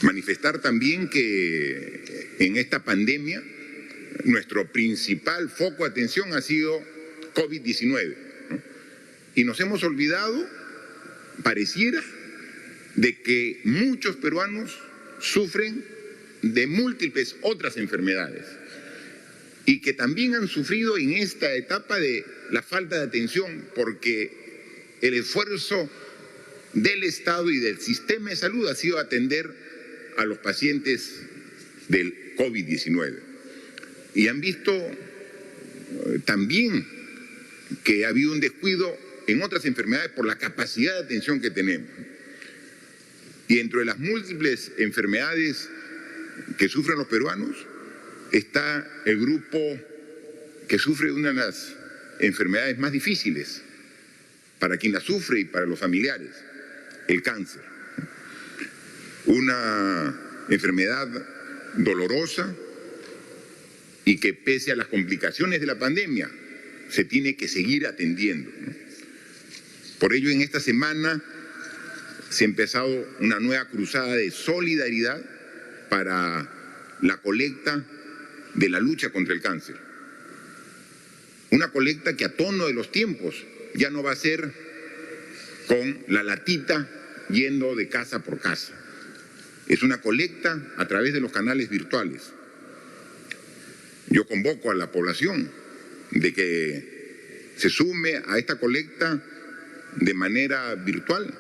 Manifestar también que en esta pandemia nuestro principal foco de atención ha sido COVID-19, ¿no? Y nos hemos olvidado, pareciera, de que muchos peruanos sufren de múltiples otras enfermedades y que también han sufrido en esta etapa de la falta de atención, porque el esfuerzo del Estado y del sistema de salud ha sido atender a los pacientes del COVID-19. Y han visto también que ha habido un descuido en otras enfermedades por la capacidad de atención que tenemos. Y entre las múltiples enfermedades que sufren los peruanos está el grupo que sufre una de las enfermedades más difíciles para quien la sufre y para los familiares, el cáncer. Una enfermedad dolorosa y que pese a las complicaciones de la pandemia se tiene que seguir atendiendo, ¿no? Por ello, en esta semana se ha empezado una nueva cruzada de solidaridad para la colecta de la lucha contra el cáncer. Una colecta que a tono de los tiempos ya no va a ser con la latita yendo de casa por casa. Es una colecta a través de los canales virtuales. Yo convoco a la población de que se sume a esta colecta de manera virtual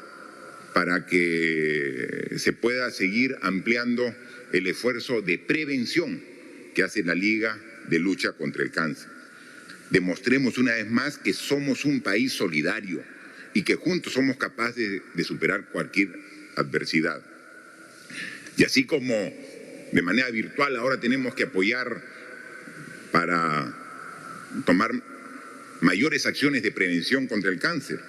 para que se pueda seguir ampliando el esfuerzo de prevención que hace la Liga de Lucha contra el Cáncer. Demostremos una vez más que somos un país solidario y que juntos somos capaces de superar cualquier adversidad. Y así como de manera virtual ahora tenemos que apoyar para tomar mayores acciones de prevención contra el cáncer,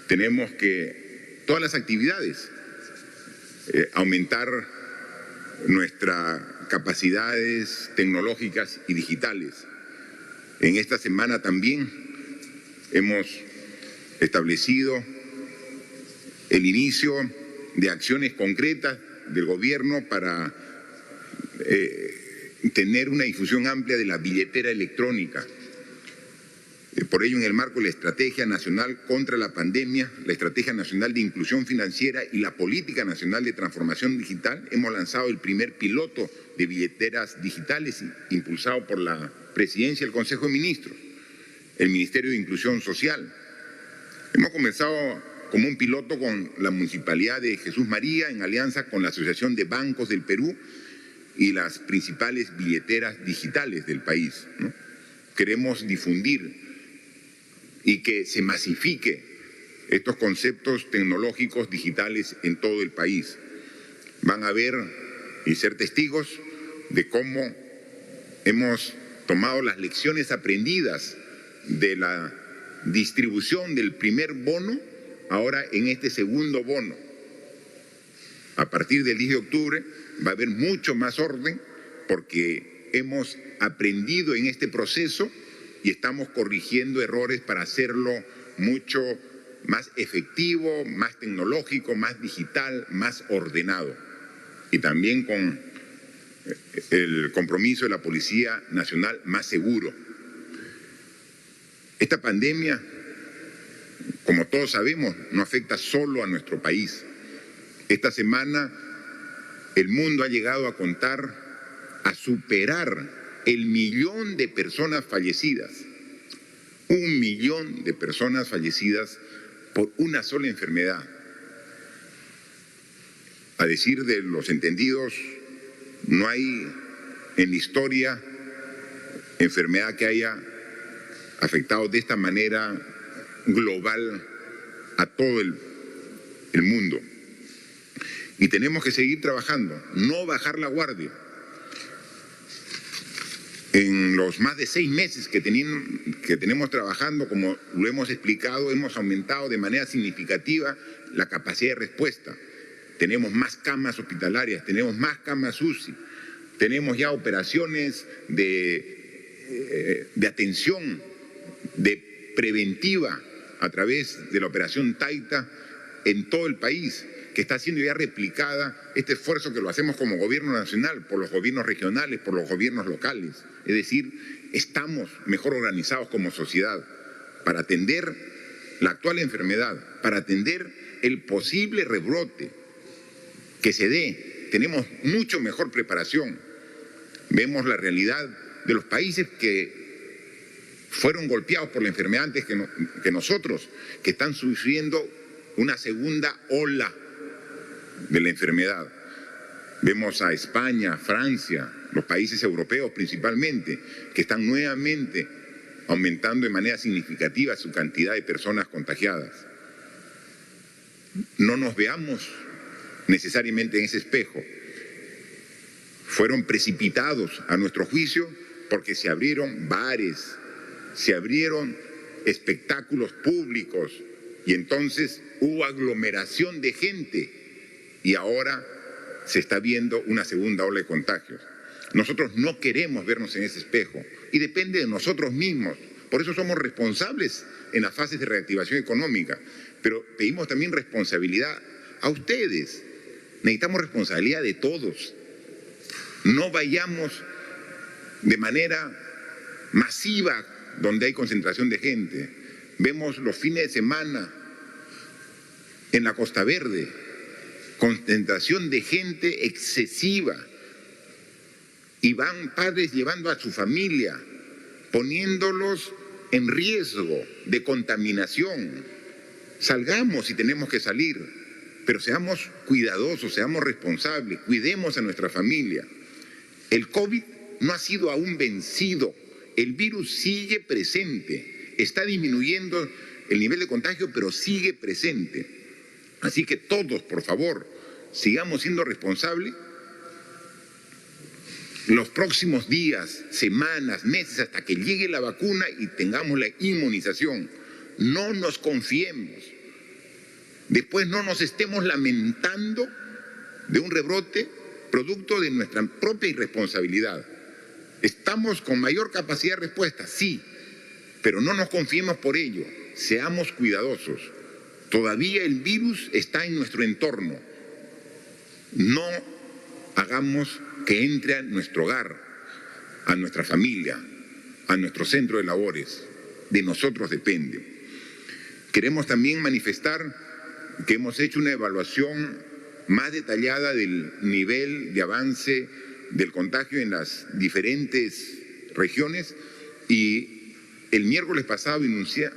tenemos que todas las actividades, aumentar nuestras capacidades tecnológicas y digitales. En esta semana también hemos establecido el inicio de acciones concretas del gobierno para tener una difusión amplia de la billetera electrónica. Por ello, en el marco de la Estrategia Nacional contra la Pandemia, la Estrategia Nacional de Inclusión Financiera y la Política Nacional de Transformación Digital, hemos lanzado el primer piloto de billeteras digitales impulsado por la Presidencia del Consejo de Ministros, el Ministerio de Inclusión Social. Hemos comenzado como un piloto con la Municipalidad de Jesús María en alianza con la Asociación de Bancos del Perú y las principales billeteras digitales del país, ¿no? Queremos difundir y que se masifique estos conceptos tecnológicos digitales en todo el país. Van a ver y ser testigos de cómo hemos tomado las lecciones aprendidas de la distribución del primer bono, ahora en este segundo bono. A partir del 10 de octubre va a haber mucho más orden porque hemos aprendido en este proceso y estamos corrigiendo errores para hacerlo mucho más efectivo, más tecnológico, más digital, más ordenado. Y también con el compromiso de la Policía Nacional más seguro. Esta pandemia, como todos sabemos, no afecta solo a nuestro país. Esta semana el mundo ha llegado a contar, a superar el 1.000.000 de personas fallecidas. 1.000.000 de personas fallecidas por una sola enfermedad. A decir de los entendidos, no hay en la historia enfermedad que haya afectado de esta manera global a todo el mundo. Y tenemos que seguir trabajando, no bajar la guardia. En los más de 6 meses que tenemos trabajando, como lo hemos explicado, hemos aumentado de manera significativa la capacidad de respuesta. Tenemos más camas hospitalarias, tenemos más camas UCI, tenemos ya operaciones de atención, de preventiva a través de la operación Taita en todo el país. que está siendo ya replicada, este esfuerzo que lo hacemos como gobierno nacional, por los gobiernos regionales, por los gobiernos locales. Es decir, estamos mejor organizados como sociedad para atender la actual enfermedad, para atender el posible rebrote que se dé. Tenemos mucho mejor preparación. Vemos la realidad de los países que fueron golpeados por la enfermedad antes que nosotros, que están sufriendo una segunda ola de la enfermedad. Vemos a España, Francia, los países europeos principalmente, que están nuevamente aumentando de manera significativa su cantidad de personas contagiadas. No nos veamos necesariamente en ese espejo. Fueron precipitados a nuestro juicio porque se abrieron bares, se abrieron espectáculos públicos y entonces hubo aglomeración de gente y ahora se está viendo una segunda ola de contagios. Nosotros no queremos vernos en ese espejo y depende de nosotros mismos. Por eso somos responsables en las fases de reactivación económica, pero pedimos también responsabilidad a ustedes. Necesitamos responsabilidad de todos. No vayamos de manera masiva donde hay concentración de gente. Vemos los fines de semana en la Costa Verde, concentración de gente excesiva. Y van padres llevando a su familia, poniéndolos en riesgo de contaminación. Salgamos si tenemos que salir, pero seamos cuidadosos, seamos responsables, cuidemos a nuestra familia. El COVID no ha sido aún vencido, el virus sigue presente, está disminuyendo el nivel de contagio, pero sigue presente. Así que todos, por favor, sigamos siendo responsables. Los próximos días, semanas, meses, hasta que llegue la vacuna y tengamos la inmunización, no nos confiemos. Después no nos estemos lamentando de un rebrote producto de nuestra propia irresponsabilidad. Estamos con mayor capacidad de respuesta, sí, pero no nos confiemos por ello. Seamos cuidadosos. Todavía el virus está en nuestro entorno. No hagamos que entre a nuestro hogar, a nuestra familia, a nuestro centro de labores. De nosotros depende. Queremos también manifestar que hemos hecho una evaluación más detallada del nivel de avance del contagio en las diferentes regiones y el miércoles pasado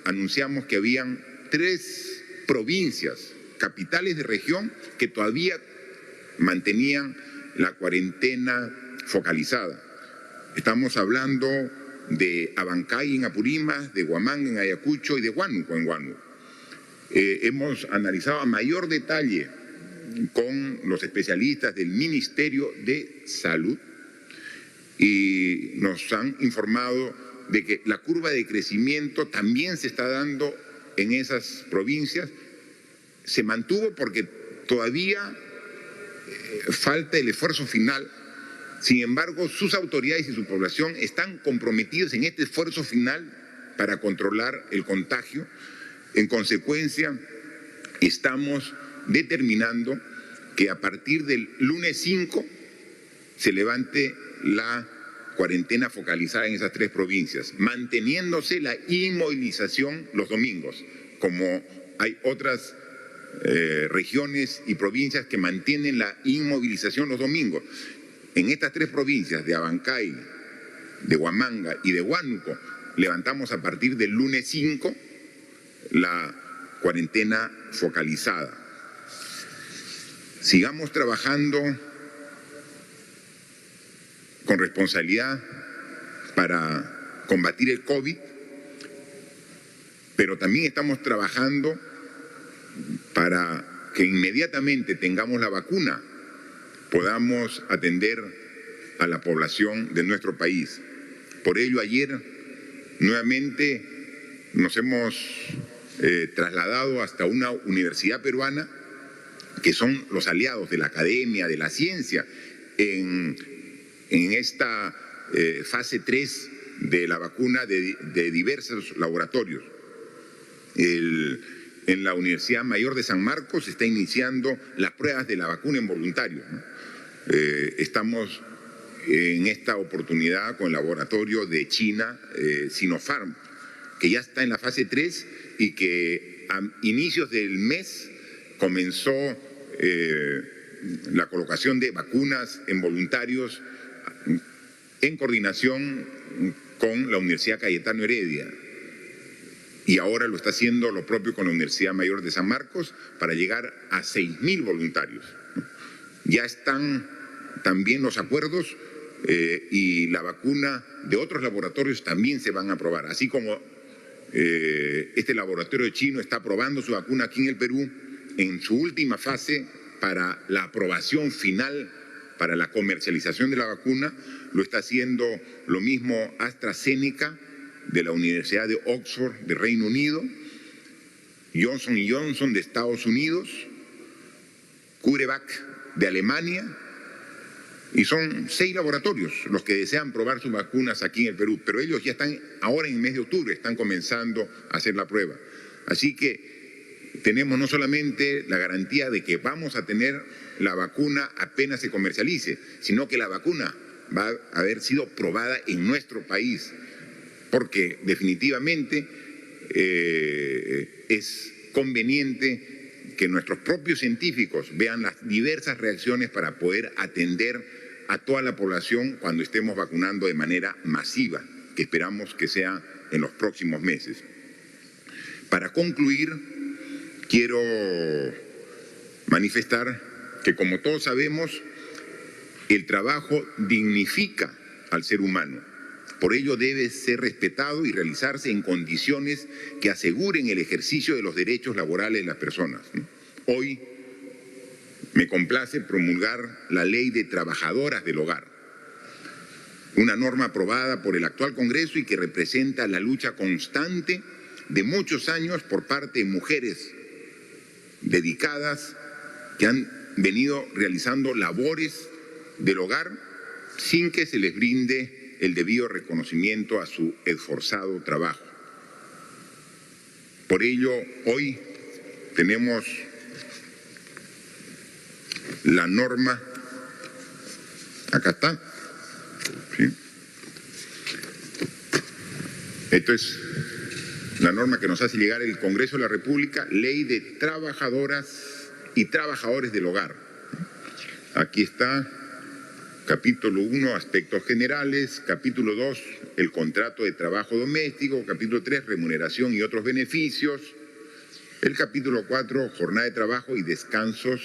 anunciamos que habían 3 provincias, capitales de región, que todavía mantenían la cuarentena focalizada. Estamos hablando de Abancay en Apurímac, de Huamanga en Ayacucho y de Huánuco en Huánuco. Hemos analizado a mayor detalle con los especialistas del Ministerio de Salud y nos han informado de que la curva de crecimiento también se está dando en esas provincias. Se mantuvo porque todavía falta el esfuerzo final. Sin embargo, sus autoridades y su población están comprometidos en este esfuerzo final para controlar el contagio. En consecuencia, estamos determinando que a partir del lunes 5 se levante la cuarentena focalizada en esas 3 provincias, manteniéndose la inmovilización los domingos, como hay otras regiones y provincias que mantienen la inmovilización los domingos. En estas 3 provincias de Abancay, de Huamanga y de Huánuco, levantamos a partir del lunes 5 la cuarentena focalizada. Sigamos trabajando con responsabilidad para combatir el COVID, pero también estamos trabajando para que inmediatamente tengamos la vacuna, podamos atender a la población de nuestro país. Por ello, ayer nuevamente nos hemos trasladado hasta una universidad peruana, que son los aliados de la academia, de la ciencia, en esta fase 3 de la vacuna de diversos laboratorios. en la Universidad Mayor de San Marcos se está iniciando las pruebas de la vacuna en voluntarios, ¿no? Estamos en esta oportunidad con el laboratorio de China, Sinopharm, que ya está en la fase 3 y que a inicios del mes comenzó la colocación de vacunas en voluntarios en coordinación con la Universidad Cayetano Heredia. Y ahora lo está haciendo lo propio con la Universidad Mayor de San Marcos para llegar a 6.000 voluntarios. Ya están también los acuerdos y la vacuna de otros laboratorios también se van a aprobar. Así como este laboratorio chino está aprobando su vacuna aquí en el Perú en su última fase para la aprobación final para la comercialización de la vacuna, lo está haciendo lo mismo AstraZeneca de la Universidad de Oxford de Reino Unido, Johnson & Johnson de Estados Unidos, CureVac de Alemania, y son 6 laboratorios los que desean probar sus vacunas aquí en el Perú, pero ellos ya están, ahora en el mes de octubre, están comenzando a hacer la prueba. Así que tenemos no solamente la garantía de que vamos a tener la vacuna apenas se comercialice, sino que la vacuna va a haber sido probada en nuestro país, porque definitivamente es conveniente que nuestros propios científicos vean las diversas reacciones para poder atender a toda la población cuando estemos vacunando de manera masiva, que esperamos que sea en los próximos meses. Para concluir, quiero manifestar que, como todos sabemos, el trabajo dignifica al ser humano. Por ello debe ser respetado y realizarse en condiciones que aseguren el ejercicio de los derechos laborales de las personas. Hoy me complace promulgar la Ley de Trabajadoras del Hogar, una norma aprobada por el actual Congreso y que representa la lucha constante de muchos años por parte de mujeres dedicadas que han venido realizando labores del hogar sin que se les brinde el debido reconocimiento a su esforzado trabajo. Por ello, hoy tenemos la norma, acá está, ¿sí? Esto es la norma que nos hace llegar el Congreso de la República, Ley de Trabajadoras y Trabajadores del Hogar. Aquí está. Capítulo 1, aspectos generales. Capítulo 2, el contrato de trabajo doméstico. Capítulo 3, remuneración y otros beneficios. El capítulo 4, jornada de trabajo y descansos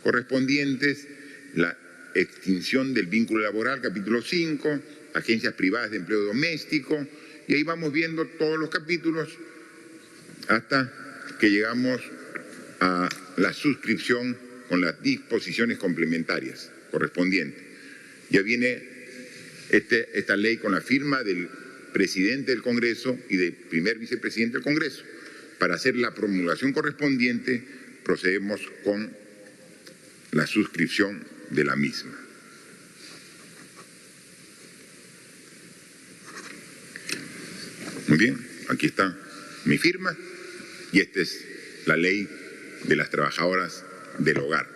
correspondientes. La extinción del vínculo laboral. Capítulo 5, agencias privadas de empleo doméstico. Y ahí vamos viendo todos los capítulos hasta que llegamos a la suscripción con las disposiciones complementarias correspondientes. Ya viene esta ley con la firma del presidente del Congreso y del primer vicepresidente del Congreso. Para hacer la promulgación correspondiente, procedemos con la suscripción de la misma. Muy bien, aquí está mi firma y esta es la ley de las trabajadoras del hogar.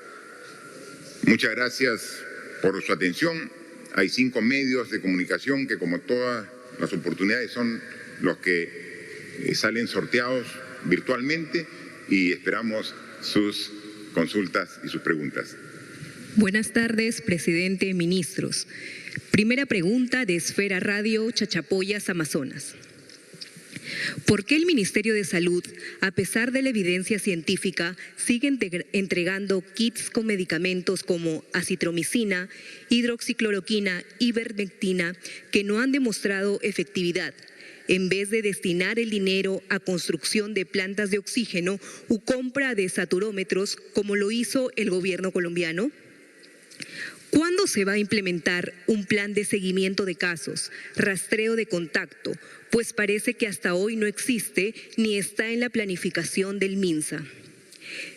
Muchas gracias por su atención. Hay 5 medios de comunicación que, como todas las oportunidades, son los que salen sorteados virtualmente y esperamos sus consultas y sus preguntas. Buenas tardes, presidente, ministros. Primera pregunta de Esfera Radio, Chachapoyas, Amazonas. ¿Por qué el Ministerio de Salud, a pesar de la evidencia científica, sigue entregando kits con medicamentos como acitromicina, hidroxicloroquina, ivermectina, que no han demostrado efectividad, en vez de destinar el dinero a construcción de plantas de oxígeno u compra de saturómetros, como lo hizo el gobierno colombiano? ¿Cuándo se va a implementar un plan de seguimiento de casos, rastreo de contacto? Pues parece que hasta hoy no existe ni está en la planificación del MINSA.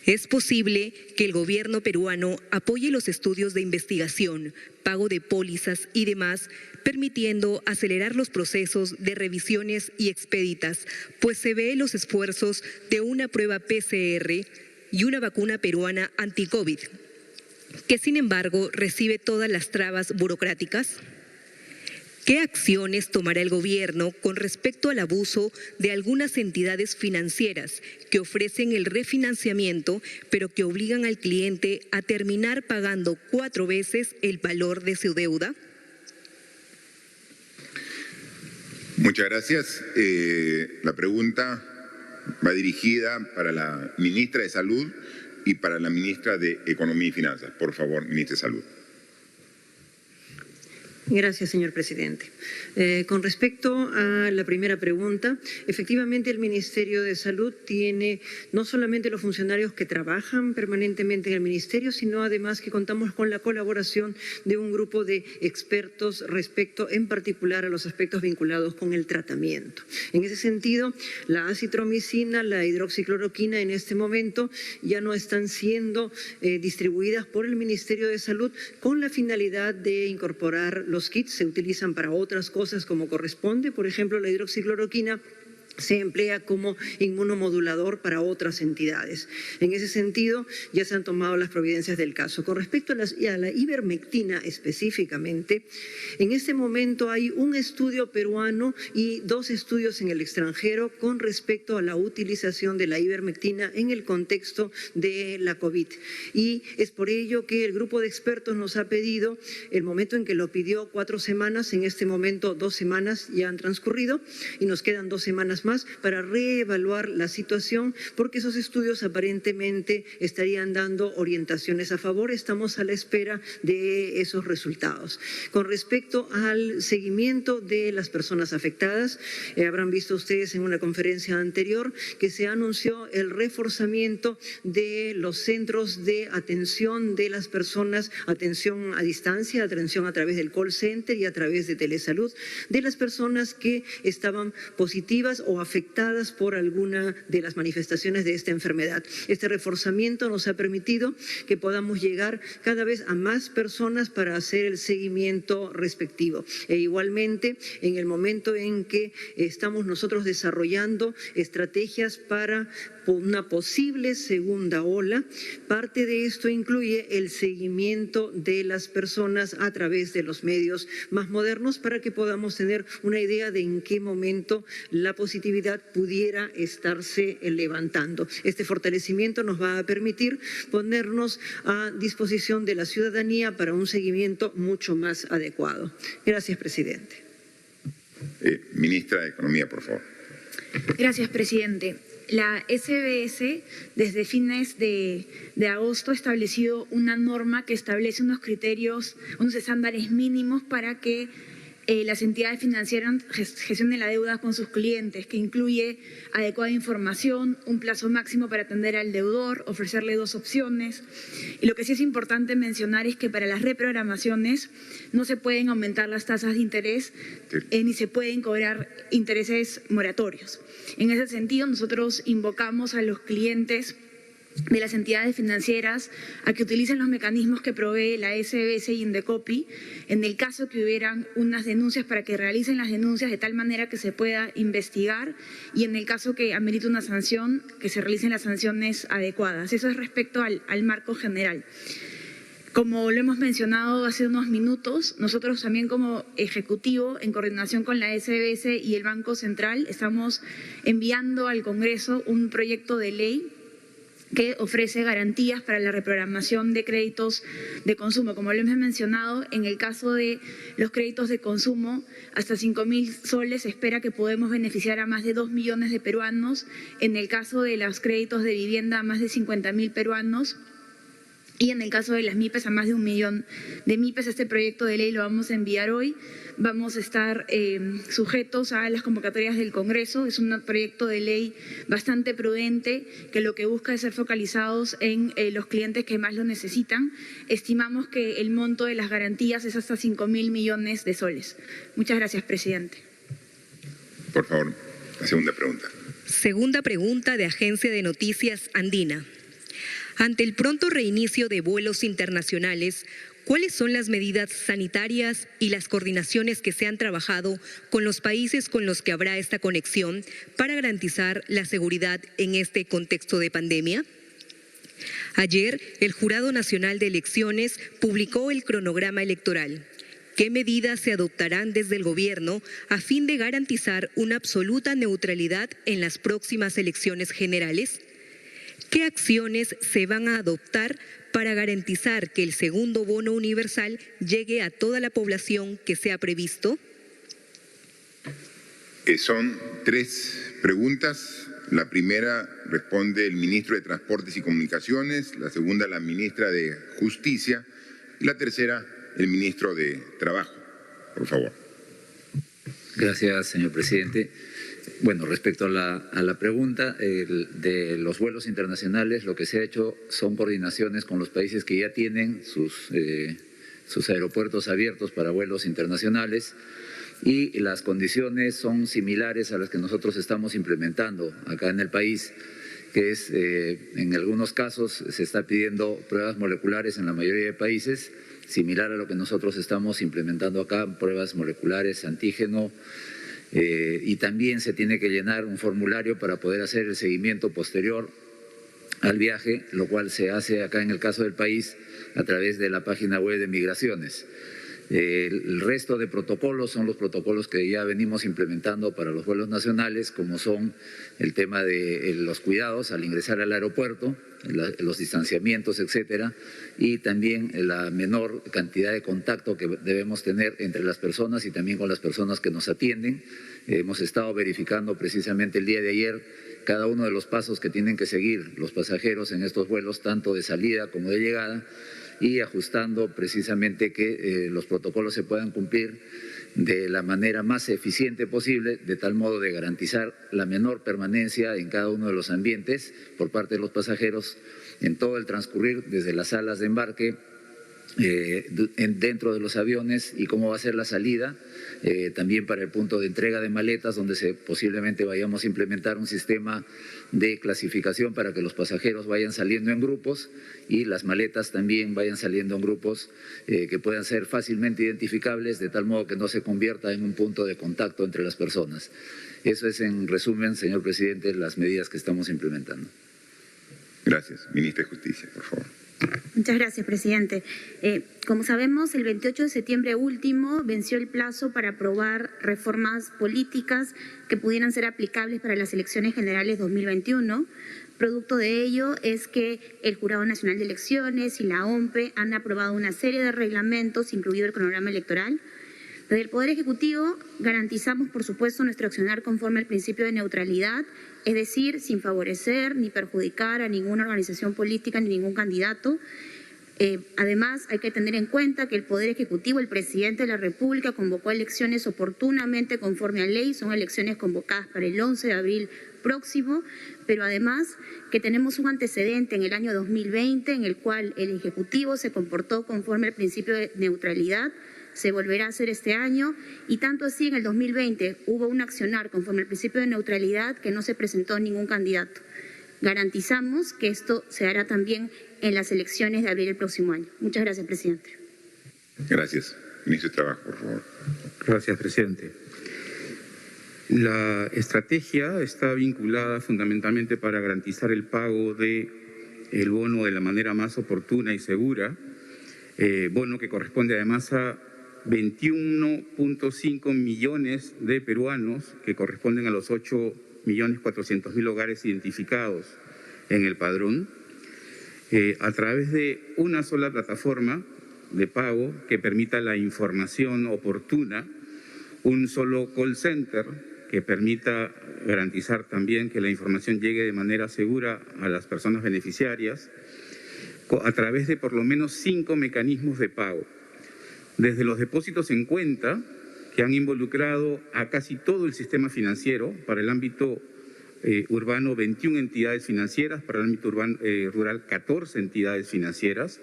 ¿Es posible que el gobierno peruano apoye los estudios de investigación, pago de pólizas y demás, permitiendo acelerar los procesos de revisiones y expeditas, pues se ve los esfuerzos de una prueba PCR y una vacuna peruana anti-COVID, que sin embargo recibe todas las trabas burocráticas? ¿Qué acciones tomará el gobierno con respecto al abuso de algunas entidades financieras que ofrecen el refinanciamiento, pero que obligan al cliente a terminar pagando 4 veces el valor de su deuda? Muchas gracias. La pregunta va dirigida para la ministra de Salud y para la ministra de Economía y Finanzas. Por favor, ministra de Salud. Gracias, señor presidente. Con respecto a la primera pregunta, efectivamente el Ministerio de Salud tiene no solamente los funcionarios que trabajan permanentemente en el Ministerio, sino además que contamos con la colaboración de un grupo de expertos respecto en particular a los aspectos vinculados con el tratamiento. En ese sentido, la acitromicina, la hidroxicloroquina en este momento ya no están siendo distribuidas por el Ministerio de Salud con la finalidad de incorporar los kits. Se utilizan para otras cosas como corresponde. Por ejemplo, la hidroxicloroquina se emplea como inmunomodulador para otras entidades. En ese sentido, ya se han tomado las providencias del caso. Con respecto a la ivermectina específicamente, en este momento hay un estudio peruano y 2 estudios en el extranjero con respecto a la utilización de la ivermectina en el contexto de la COVID. Y es por ello que el grupo de expertos nos ha pedido, el momento en que lo pidió 4 semanas, en este momento 2 semanas ya han transcurrido y nos quedan 2 semanas más para reevaluar la situación, porque esos estudios aparentemente estarían dando orientaciones a favor. Estamos a la espera de esos resultados. Con respecto al seguimiento de las personas afectadas, habrán visto ustedes en una conferencia anterior que se anunció el reforzamiento de los centros de atención de las personas, atención a distancia, atención a través del call center y a través de telesalud, de las personas que estaban positivas o afectadas por alguna de las manifestaciones de esta enfermedad. Este reforzamiento nos ha permitido que podamos llegar cada vez a más personas para hacer el seguimiento respectivo. E igualmente, en el momento en que estamos nosotros desarrollando estrategias para una posible segunda ola, parte de esto incluye el seguimiento de las personas a través de los medios más modernos para que podamos tener una idea de en qué momento la positividad pudiera estarse levantando. Este fortalecimiento nos va a permitir ponernos a disposición de la ciudadanía para un seguimiento mucho más adecuado. Gracias, presidente. Ministra de Economía, por favor. Gracias, presidente. La SBS desde fines de agosto ha establecido una norma que establece unos criterios, unos estándares mínimos para que las entidades financieras gestionen la deuda con sus clientes, que incluye adecuada información, un plazo máximo para atender al deudor, ofrecerle 2 opciones. Y lo que sí es importante mencionar es que para las reprogramaciones no se pueden aumentar las tasas de interés ni se pueden cobrar intereses moratorios. En ese sentido, nosotros invocamos a los clientes de las entidades financieras a que utilicen los mecanismos que provee la SBS y Indecopi en el caso que hubieran unas denuncias, para que realicen las denuncias de tal manera que se pueda investigar, y en el caso que amerite una sanción, que se realicen las sanciones adecuadas. Eso es respecto al marco general. Como lo hemos mencionado hace unos minutos, nosotros también como Ejecutivo, en coordinación con la SBS y el Banco Central, estamos enviando al Congreso un proyecto de ley que ofrece garantías para la reprogramación de créditos de consumo. Como lo hemos mencionado, en el caso de los créditos de consumo, hasta 5.000 soles se espera que podemos beneficiar a más de 2 millones de peruanos. En el caso de los créditos de vivienda, a más de 50.000 peruanos. Y en el caso de las MIPES, a más de 1 millón de MIPES. Este proyecto de ley lo vamos a enviar hoy. Vamos a estar sujetos a las convocatorias del Congreso. Es un proyecto de ley bastante prudente, que lo que busca es ser focalizados en los clientes que más lo necesitan. Estimamos que el monto de las garantías es hasta 5.000 millones de soles. Muchas gracias, presidente. Por favor, la segunda pregunta. Segunda pregunta de Agencia de Noticias Andina. Ante el pronto reinicio de vuelos internacionales, ¿cuáles son las medidas sanitarias y las coordinaciones que se han trabajado con los países con los que habrá esta conexión para garantizar la seguridad en este contexto de pandemia? Ayer, el Jurado Nacional de Elecciones publicó el cronograma electoral. ¿Qué medidas se adoptarán desde el Gobierno a fin de garantizar una absoluta neutralidad en las próximas elecciones generales? ¿Qué acciones se van a adoptar para garantizar que el segundo bono universal llegue a toda la población que se ha previsto? Son 3 preguntas. La primera responde el ministro de Transportes y Comunicaciones, la segunda la ministra de Justicia y la tercera el ministro de Trabajo. Por favor. Gracias, señor presidente. Bueno, respecto a la pregunta de los vuelos internacionales, lo que se ha hecho son coordinaciones con los países que ya tienen sus aeropuertos abiertos para vuelos internacionales y las condiciones son similares a las que nosotros estamos implementando acá en el país, que es, en algunos casos se está pidiendo pruebas moleculares en la mayoría de países, similar a lo que nosotros estamos implementando acá, pruebas moleculares, antígeno, y también se tiene que llenar un formulario para poder hacer el seguimiento posterior al viaje, lo cual se hace acá en el caso del país a través de la página web de Migraciones. El resto de protocolos son los protocolos que ya venimos implementando para los vuelos nacionales, como son el tema de los cuidados al ingresar al aeropuerto, los distanciamientos, etcétera, y también la menor cantidad de contacto que debemos tener entre las personas y también con las personas que nos atienden. Hemos estado verificando precisamente el día de ayer cada uno de los pasos que tienen que seguir los pasajeros en estos vuelos, tanto de salida como de llegada, y ajustando precisamente que los protocolos se puedan cumplir de la manera más eficiente posible, de tal modo de garantizar la menor permanencia en cada uno de los ambientes por parte de los pasajeros en todo el transcurrir, desde las salas de embarque, dentro de los aviones y cómo va a ser la salida, también para el punto de entrega de maletas, donde posiblemente vayamos a implementar un sistema de clasificación para que los pasajeros vayan saliendo en grupos y las maletas también vayan saliendo en grupos que puedan ser fácilmente identificables, de tal modo que no se convierta en un punto de contacto entre las personas. Eso es, en resumen, señor presidente, las medidas que estamos implementando. Gracias. Ministra de Justicia, por favor. Muchas gracias, presidente. Como sabemos, el 28 de septiembre último venció el plazo para aprobar reformas políticas que pudieran ser aplicables para las elecciones generales 2021. Producto de ello es que el Jurado Nacional de Elecciones y la OMPE han aprobado una serie de reglamentos, incluido el cronograma electoral. Desde el Poder Ejecutivo garantizamos, por supuesto, nuestro accionar conforme al principio de neutralidad, es decir, sin favorecer ni perjudicar a ninguna organización política ni ningún candidato. Además, hay que tener en cuenta que el Poder Ejecutivo, el Presidente de la República, convocó elecciones oportunamente conforme a ley, son elecciones convocadas para el 11 de abril próximo, pero además que tenemos un antecedente en el año 2020 en el cual el Ejecutivo se comportó conforme al principio de neutralidad, se volverá a hacer este año, y tanto así en el 2020 hubo un accionar conforme al principio de neutralidad que no se presentó ningún candidato. Garantizamos que esto se hará también en las elecciones de abril del próximo año. Muchas gracias, presidente. Gracias. Ministro de Trabajo, por favor. Gracias, presidente. La estrategia está vinculada fundamentalmente para garantizar el pago del bono de la manera más oportuna y segura, bono que corresponde además a 21.5 millones de peruanos, que corresponden a los 8.400.000 hogares identificados en el padrón, a través de una sola plataforma de pago que permita la información oportuna, un solo call center que permita garantizar también que la información llegue de manera segura a las personas beneficiarias, a través de por lo menos 5 mecanismos de pago. Desde los depósitos en cuenta, que han involucrado a casi todo el sistema financiero, para el ámbito urbano 21 entidades financieras, para el ámbito rural 14 entidades financieras.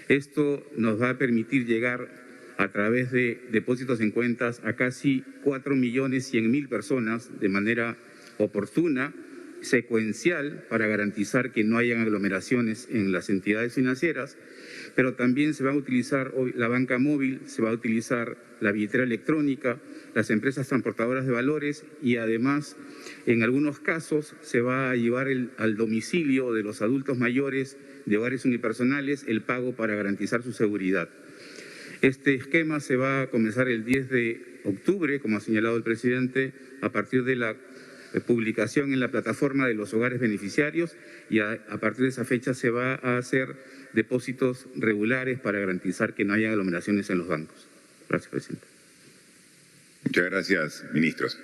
Esto nos va a permitir llegar a través de depósitos en cuentas a casi 4.100.000 personas de manera oportuna, secuencial para garantizar que no hayan aglomeraciones en las entidades financieras, pero también se va a utilizar la banca móvil, se va a utilizar la billetera electrónica, las empresas transportadoras de valores y además, en algunos casos, se va a llevar al domicilio de los adultos mayores de hogares unipersonales el pago para garantizar su seguridad. Este esquema se va a comenzar el 10 de octubre, como ha señalado el presidente, a partir de la publicación en la plataforma de los hogares beneficiarios y a partir de esa fecha se va a hacer depósitos regulares para garantizar que no haya aglomeraciones en los bancos. Gracias, presidente. Muchas gracias, ministros.